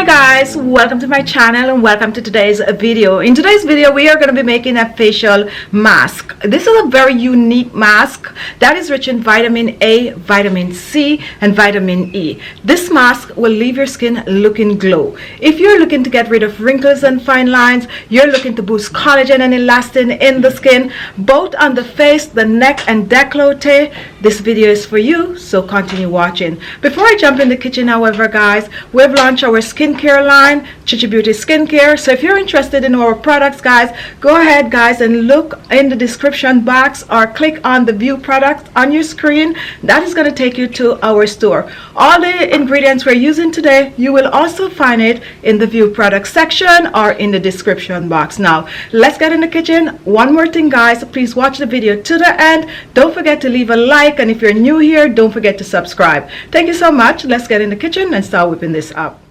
guys, welcome to my channel and welcome to today's video. In today's video we are going to be making a facial mask. This is a very unique mask that is rich in vitamin A, vitamin C and vitamin E. This mask will leave your skin looking glow. If you're looking to get rid of wrinkles and fine lines, you're looking to boost collagen and elastin in the skin, both on the face, the neck and décolleté, this video is for you, so continue watching. Before I jump in the kitchen, however guys, we've launched our skincare line, Khichi Beauty skincare. So if you're interested in our products guys, go ahead guys and look in the description box or click on the view products on your screen. That is going to take you to our store. All the ingredients we're using today, you will also find it in the view products section or in the description box. Now let's get in the kitchen. One more thing guys, please watch the video to the end. Don't forget to leave a like, and if you're new here, don't forget to subscribe. Thank you so much. Let's get in the kitchen and start whipping this up.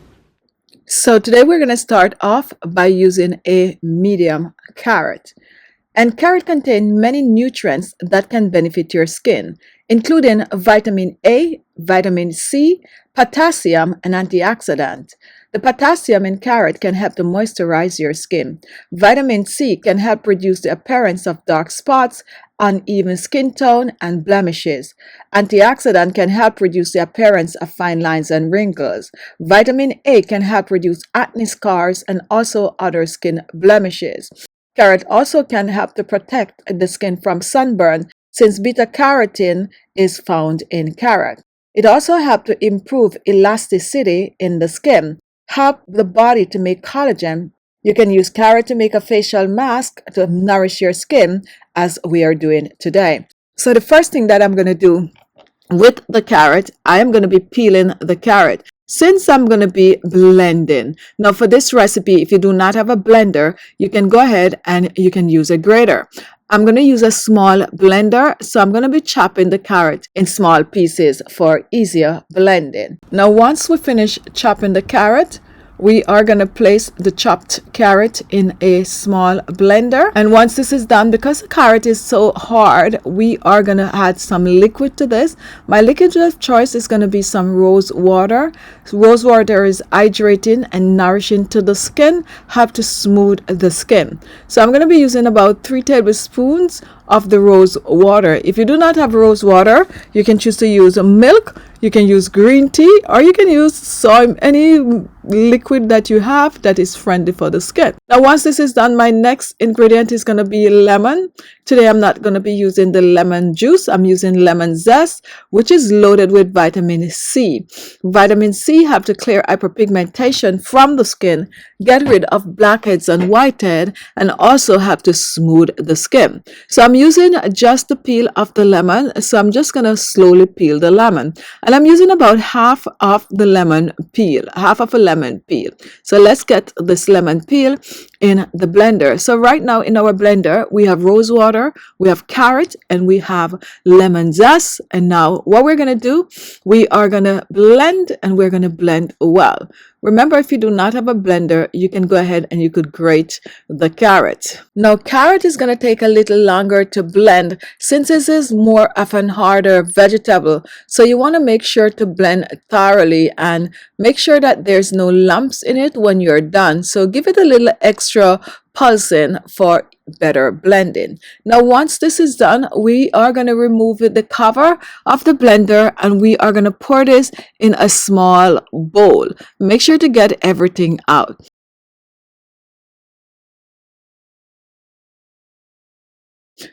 So today we're going to start off by using a medium carrot. And carrot contains many nutrients that can benefit your skin, including vitamin A, vitamin C, potassium, and antioxidant. The potassium in carrot can help to moisturize your skin. Vitamin C can help reduce the appearance of dark spots, uneven skin tone, and blemishes. Antioxidant can help reduce the appearance of fine lines and wrinkles. Vitamin A can help reduce acne scars and also other skin blemishes. Carrot also can help to protect the skin from sunburn, since beta-carotene is found in carrot. It also helps to improve elasticity in the skin, help the body to make collagen. You can use carrot to make a facial mask to nourish your skin, as we are doing today. So the first thing that I'm going to do with the carrot, I am going to be peeling the carrot, since I'm going to be blending. Now for this recipe, if you do not have a blender, you can go ahead and you can use a grater. I'm going to use a small blender, so I'm going to be chopping the carrot in small pieces for easier blending. Now once we finish chopping the carrot, we are going to place the chopped carrot in a small blender. And once this is done, because the carrot is so hard, we are going to add some liquid to this. My liquid of choice is going to be some rose water. Rose water is hydrating and nourishing to the skin, help to smooth the skin. So I'm going to be using about 3 tablespoons of the rose water. If you do not have rose water, you can choose to use milk, you can use green tea, or you can use soy, any liquid that you have that is friendly for the skin. Now once this is done, my next ingredient is going to be lemon. Today I'm not going to be using the lemon juice, I'm using lemon zest, which is loaded with vitamin C. Vitamin C help to clear hyperpigmentation from the skin, get rid of blackheads and whitehead, and also help to smooth the skin. So I'm using just the peel of the lemon, so I'm just going to slowly peel the lemon, and I'm using about half of the lemon peel, half of a lemon peel. So let's get this lemon peel in the blender. So right now in our blender we have rose water, we have carrot, and we have lemon zest. And now what we're going to do, we are going to blend, and we're going to blend well. Remember, if you do not have a blender, you can go ahead and you could grate the carrot. Now carrot is going to take a little longer to blend, since this is more of an harder vegetable. So you want to make sure to blend thoroughly and make sure that there's no lumps in it when you're done. So give it a little extra pulsing for better blending. Now once this is done, we are going to remove the cover of the blender, and we are going to pour this in a small bowl. Make sure to get everything out.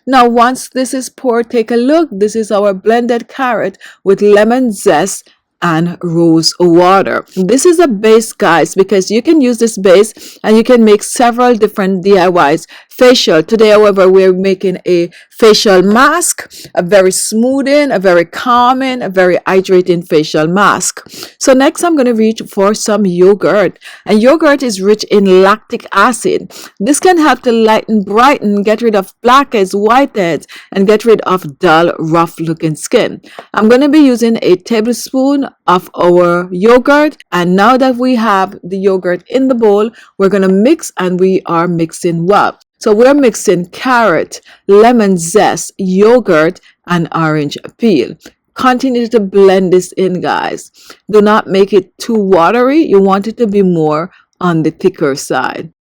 Now once this is poured, take a look. This is our blended carrot with lemon zest and rose water. This is a base guys, because you can use this base and you can make several different DIYs. Facial today, however, we're making a facial mask, a very smoothing, a very calming, a very hydrating facial mask. So next I'm going to reach for some yogurt, and yogurt is rich in lactic acid. This can help to lighten, brighten, get rid of blackheads, whiteheads, and get rid of dull, rough looking skin. I'm going to be using a tablespoon of our yogurt, and now that we have the yogurt in the bowl, we're going to mix, and we are mixing well. So we're mixing carrot, lemon zest, yogurt, and orange peel. Continue to blend this in, guys. Do not make it too watery. You want it to be more on the thicker side.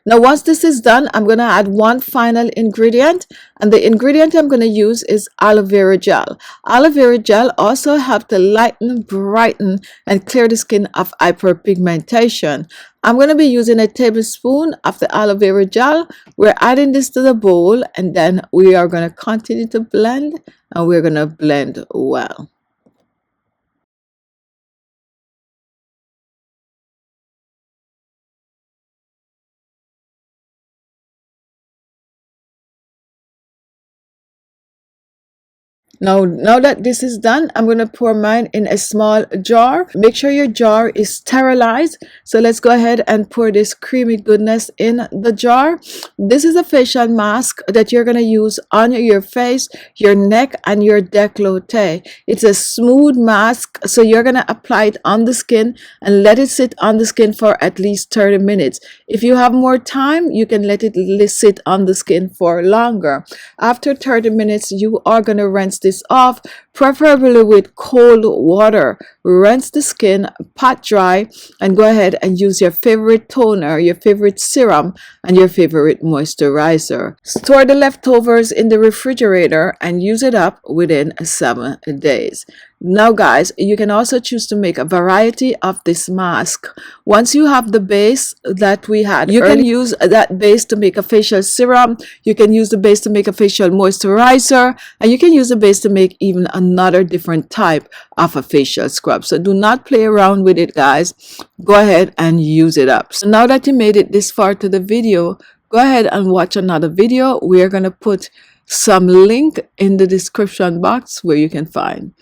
Now, once this is done, I'm going to add one final ingredient, and the ingredient I'm going to use is aloe vera gel. Aloe vera gel also helps to lighten, brighten, and clear the skin of hyperpigmentation. I'm going to be using a tablespoon of the aloe vera gel. We're adding this to the bowl, and then we are going to continue to blend, and we're going to blend well. Now that this is done, I'm going to pour mine in a small jar. Make sure your jar is sterilized. So let's go ahead and pour this creamy goodness in the jar. This is a facial mask that you're going to use on your face, your neck, and your décolleté. It's a smooth mask, so you're going to apply it on the skin and let it sit on the skin for at least 30 minutes. If you have more time, you can let it sit on the skin for longer. After 30 minutes, you are going to rinse this off, preferably with cold water. Rinse the skin, pat dry, and go ahead and use your favorite toner, your favorite serum, and your favorite moisturizer. Store the leftovers in the refrigerator and use it up within 7 days. Now guys, you can also choose to make a variety of this mask. Once you have the base that we had, you can use that base to make a facial serum, you can use the base to make a facial moisturizer, and you can use the base to make even another different type of a facial scrub. So do not play around with it, guys. Go ahead and use it up. So now that you made it this far to the video, go ahead and watch another video. We are going to put some link in the description box where you can find.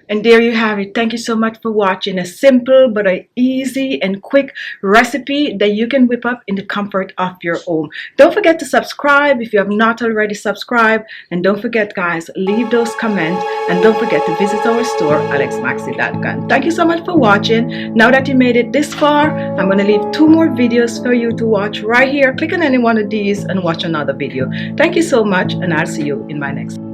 And there you have it. Thank you so much for watching a simple but a easy and quick recipe that you can whip up in the comfort of your home. Don't forget to subscribe if you have not already subscribed. And don't forget, guys, leave those comments. And don't forget to visit our store, ALESMAXii.com. Thank you so much for watching. Now that you made it this far, I'm going to leave 2 more videos for you to watch right here. Click on any one of these and watch another video. Thank you so much, and I'll see you in my next video.